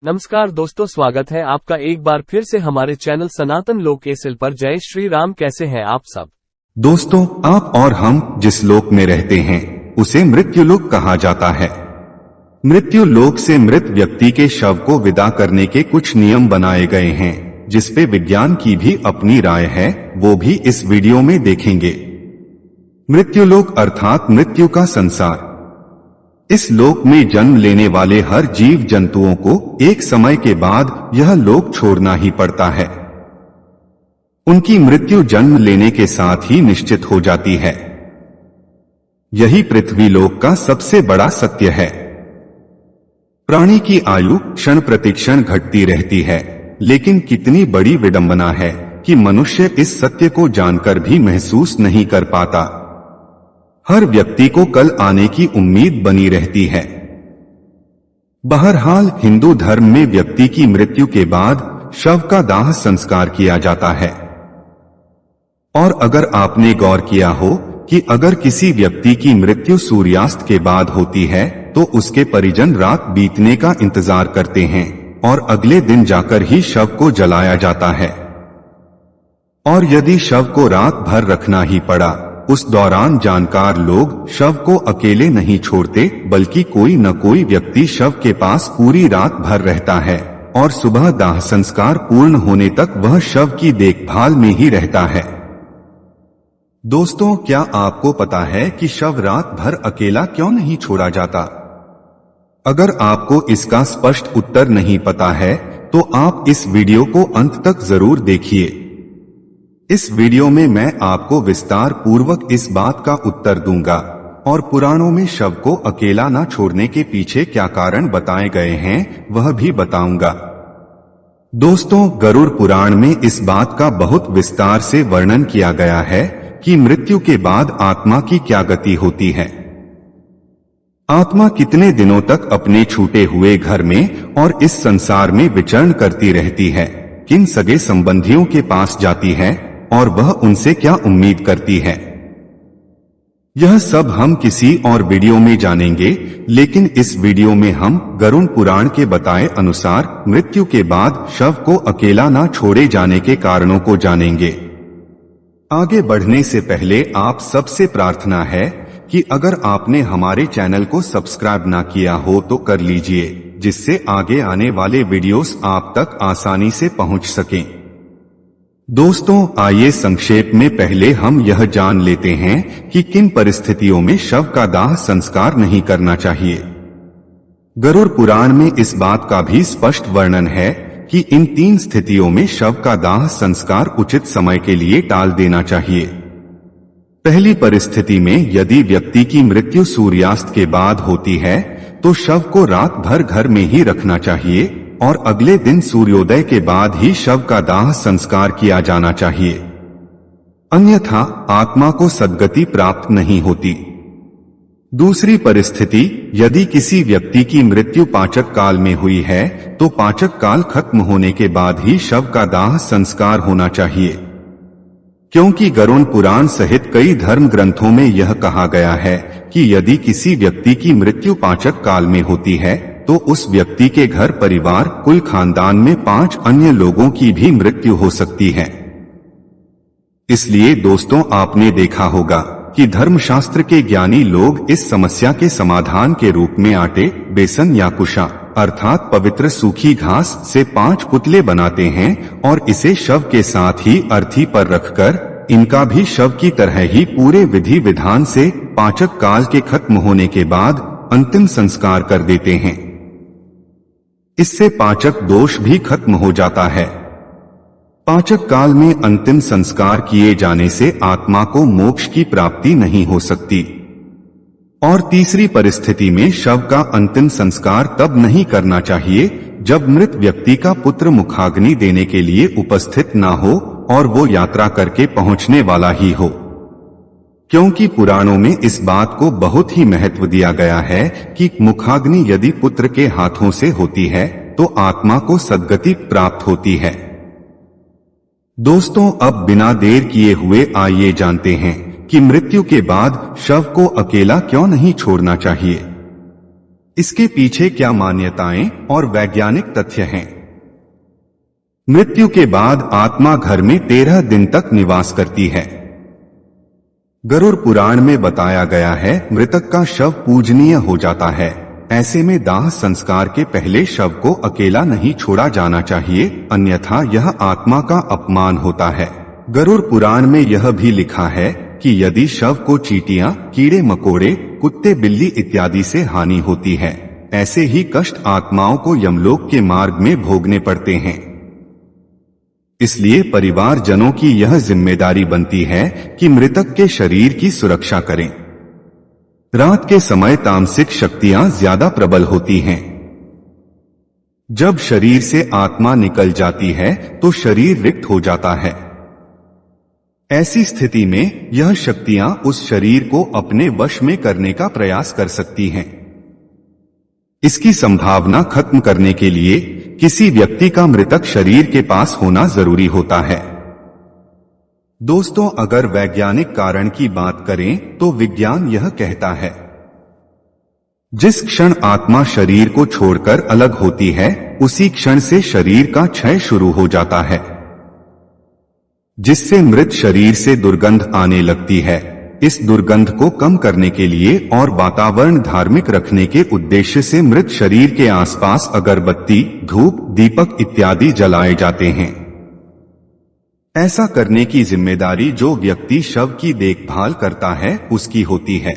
नमस्कार दोस्तों, स्वागत है आपका एक बार फिर से हमारे चैनल सनातन लोक एसएल पर। जय श्री राम। कैसे हैं आप सब दोस्तों, आप और हम जिस लोक में रहते हैं उसे मृत्यु लोक कहा जाता है। मृत्यु लोक से मृत व्यक्ति के शव को विदा करने के कुछ नियम बनाए गए हैं, जिसपे विज्ञान की भी अपनी राय है, वो भी इस वीडियो में देखेंगे। मृत्यु लोक अर्थात मृत्यु का संसार। इस लोक में जन्म लेने वाले हर जीव जंतुओं को एक समय के बाद यह लोक छोड़ना ही पड़ता है। उनकी मृत्यु जन्म लेने के साथ ही निश्चित हो जाती है। यही पृथ्वी लोक का सबसे बड़ा सत्य है। प्राणी की आयु क्षण प्रतिक्षण घटती रहती है, लेकिन कितनी बड़ी विडंबना है कि मनुष्य इस सत्य को जानकर भी महसूस नहीं कर पाता। हर व्यक्ति को कल आने की उम्मीद बनी रहती है। बहरहाल हिंदू धर्म में व्यक्ति की मृत्यु के बाद शव का दाह संस्कार किया जाता है। और अगर आपने गौर किया हो कि अगर किसी व्यक्ति की मृत्यु सूर्यास्त के बाद होती है तो उसके परिजन रात बीतने का इंतजार करते हैं और अगले दिन जाकर ही शव को जलाया जाता है। और यदि शव को रात भर रखना ही पड़ा, उस दौरान जानकार लोग शव को अकेले नहीं छोड़ते, बल्कि कोई न कोई व्यक्ति शव के पास पूरी रात भर रहता है और सुबह दाह संस्कार पूर्ण होने तक वह शव की देखभाल में ही रहता है। दोस्तों, क्या आपको पता है कि शव रात भर अकेला क्यों नहीं छोड़ा जाता? अगर आपको इसका स्पष्ट उत्तर नहीं पता है तो आप इस वीडियो को अंत तक जरूर देखिए। इस वीडियो में मैं आपको विस्तार पूर्वक इस बात का उत्तर दूंगा और पुराणों में शव को अकेला न छोड़ने के पीछे क्या कारण बताए गए हैं वह भी बताऊंगा। दोस्तों, गरुड़ पुराण में इस बात का बहुत विस्तार से वर्णन किया गया है कि मृत्यु के बाद आत्मा की क्या गति होती है। आत्मा कितने दिनों तक अपने छूटे हुए घर में और इस संसार में विचरण करती रहती है, किन सगे संबंधियों के पास जाती है और वह उनसे क्या उम्मीद करती है। यह सब हम किसी और वीडियो में जानेंगे, लेकिन इस वीडियो में हम गरुड़ पुराण के बताए अनुसार मृत्यु के बाद शव को अकेला ना छोड़े जाने के कारणों को जानेंगे। आगे बढ़ने से पहले आप सबसे प्रार्थना है कि अगर आपने हमारे चैनल को सब्सक्राइब ना किया हो तो कर लीजिए, जिससे आगे आने वाले वीडियोस आप तक आसानी से पहुंच सकें। दोस्तों, आइए संक्षेप में पहले हम यह जान लेते हैं कि किन परिस्थितियों में शव का दाह संस्कार नहीं करना चाहिए। गरुड़ पुराण में इस बात का भी स्पष्ट वर्णन है कि इन 3 स्थितियों में शव का दाह संस्कार उचित समय के लिए टाल देना चाहिए। पहली परिस्थिति में यदि व्यक्ति की मृत्यु सूर्यास्त के बाद होती है तो शव को रात भर घर में ही रखना चाहिए और अगले दिन सूर्योदय के बाद ही शव का दाह संस्कार किया जाना चाहिए, अन्यथा आत्मा को सद्गति प्राप्त नहीं होती। दूसरी परिस्थिति, यदि किसी व्यक्ति की मृत्यु पाचक काल में हुई है तो पाचक काल खत्म होने के बाद ही शव का दाह संस्कार होना चाहिए, क्योंकि गरुड़ पुराण सहित कई धर्म ग्रंथों में यह कहा गया है कि यदि किसी व्यक्ति की मृत्यु पाचक काल में होती है तो उस व्यक्ति के घर परिवार कुल खानदान में 5 अन्य लोगों की भी मृत्यु हो सकती है। इसलिए दोस्तों, आपने देखा होगा कि धर्मशास्त्र के ज्ञानी लोग इस समस्या के समाधान के रूप में आटे, बेसन या कुशा अर्थात पवित्र सूखी घास से 5 पुतले बनाते हैं और इसे शव के साथ ही अर्थी पर रखकर इनका भी शव की तरह ही पूरे विधि विधान से पाचक काल के खत्म होने के बाद अंतिम संस्कार कर देते हैं। इससे पाचक दोष भी खत्म हो जाता है। पाचक काल में अंतिम संस्कार किए जाने से आत्मा को मोक्ष की प्राप्ति नहीं हो सकती। और तीसरी परिस्थिति में शव का अंतिम संस्कार तब नहीं करना चाहिए जब मृत व्यक्ति का पुत्र मुखाग्नि देने के लिए उपस्थित ना हो और वो यात्रा करके पहुंचने वाला ही हो, क्योंकि पुराणों में इस बात को बहुत ही महत्व दिया गया है कि मुखाग्नि यदि पुत्र के हाथों से होती है तो आत्मा को सद्गति प्राप्त होती है। दोस्तों, अब बिना देर किए हुए आइए जानते हैं कि मृत्यु के बाद शव को अकेला क्यों नहीं छोड़ना चाहिए। इसके पीछे क्या मान्यताएं और वैज्ञानिक तथ्य हैं? मृत्यु के बाद आत्मा घर में 13 दिन तक निवास करती है। गरुड़ पुराण में बताया गया है, मृतक का शव पूजनीय हो जाता है। ऐसे में दाह संस्कार के पहले शव को अकेला नहीं छोड़ा जाना चाहिए, अन्यथा यह आत्मा का अपमान होता है। गरुड़ पुराण में यह भी लिखा है कि यदि शव को चींटियां, कीड़े मकोड़े, कुत्ते बिल्ली इत्यादि से हानि होती है, ऐसे ही कष्ट आत्माओं को यमलोक के मार्ग में भोगने पड़ते हैं। इसलिए परिवारजनों की यह जिम्मेदारी बनती है कि मृतक के शरीर की सुरक्षा करें। रात के समय तामसिक शक्तियां ज्यादा प्रबल होती हैं। जब शरीर से आत्मा निकल जाती है तो शरीर रिक्त हो जाता है। ऐसी स्थिति में यह शक्तियां उस शरीर को अपने वश में करने का प्रयास कर सकती हैं। इसकी संभावना खत्म करने के लिए किसी व्यक्ति का मृतक शरीर के पास होना जरूरी होता है। दोस्तों, अगर वैज्ञानिक कारण की बात करें तो विज्ञान यह कहता है, जिस क्षण आत्मा शरीर को छोड़कर अलग होती है, उसी क्षण से शरीर का क्षय शुरू हो जाता है, जिससे मृत शरीर से दुर्गंध आने लगती है। इस दुर्गंध को कम करने के लिए और वातावरण धार्मिक रखने के उद्देश्य से मृत शरीर के आसपास अगरबत्ती, धूप, दीपक इत्यादि जलाए जाते हैं। ऐसा करने की जिम्मेदारी जो व्यक्ति शव की देखभाल करता है उसकी होती है।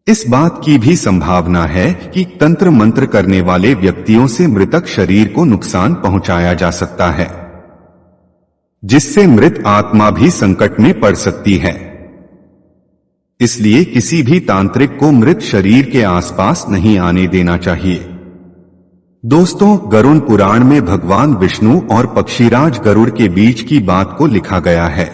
इस बात की भी संभावना है कि तंत्र मंत्र करने वाले व्यक्तियों से मृतक शरीर को नुकसान पहुंचाया जा सकता है, जिससे मृत आत्मा भी संकट में पड़ सकती है। इसलिए किसी भी तांत्रिक को मृत शरीर के आसपास नहीं आने देना चाहिए। दोस्तों, गरुड़ पुराण में भगवान विष्णु और पक्षीराज गरुड़ के बीच की बात को लिखा गया है,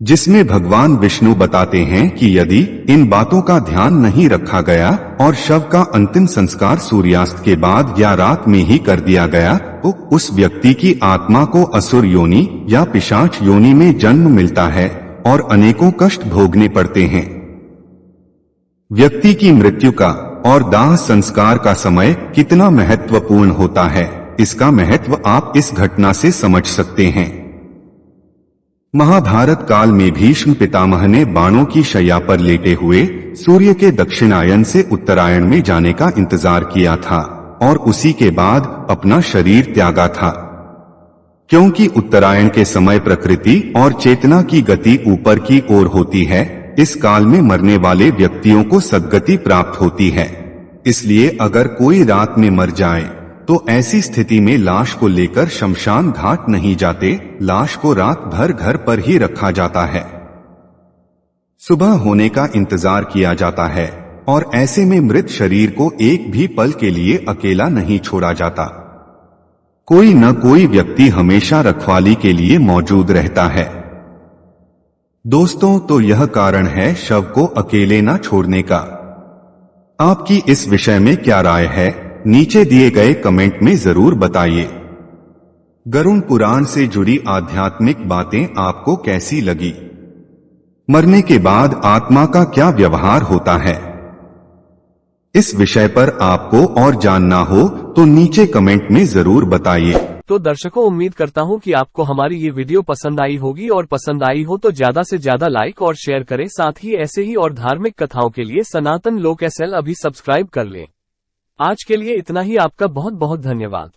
जिसमें भगवान विष्णु बताते हैं कि यदि इन बातों का ध्यान नहीं रखा गया और शव का अंतिम संस्कार सूर्यास्त के बाद या रात में ही कर दिया गया तो उस व्यक्ति की आत्मा को असुर योनि या पिशाच योनि में जन्म मिलता है और अनेकों कष्ट भोगने पड़ते हैं। व्यक्ति की मृत्यु का और दाह संस्कार का समय कितना महत्वपूर्ण होता है, इसका महत्व आप इस घटना से समझ सकते हैं। महाभारत काल में भीष्म पितामह ने बाणों की शैया पर लेटे हुए सूर्य के दक्षिणायन से उत्तरायण में जाने का इंतजार किया था और उसी के बाद अपना शरीर त्यागा था, क्योंकि उत्तरायण के समय प्रकृति और चेतना की गति ऊपर की ओर होती है। इस काल में मरने वाले व्यक्तियों को सद्गति प्राप्त होती है। इसलिए अगर कोई रात में मर जाए तो ऐसी स्थिति में लाश को लेकर शमशान घाट नहीं जाते, लाश को रात भर घर पर ही रखा जाता है। सुबह होने का इंतजार किया जाता है और ऐसे में मृत शरीर को एक भी पल के लिए अकेला नहीं छोड़ा जाता। कोई न कोई व्यक्ति हमेशा रखवाली के लिए मौजूद रहता है। दोस्तों, तो यह कारण है शव को अकेले न छोड़ने का। आपकी इस विषय में क्या राय है, नीचे दिए गए कमेंट में जरूर बताइए। गरुड़ पुराण से जुड़ी आध्यात्मिक बातें आपको कैसी लगी? मरने के बाद आत्मा का क्या व्यवहार होता है? इस विषय पर आपको और जानना हो तो नीचे कमेंट में जरूर बताइए। तो दर्शकों, उम्मीद करता हूं कि आपको हमारी ये वीडियो पसंद आई होगी और पसंद आई हो तो ज्यादा से ज्यादा लाइक और शेयर करें। साथ ही ऐसे ही और धार्मिक कथाओं के लिए सनातन लोक SL अभी सब्सक्राइब कर लें। आज के लिए इतना ही। आपका बहुत बहुत धन्यवाद।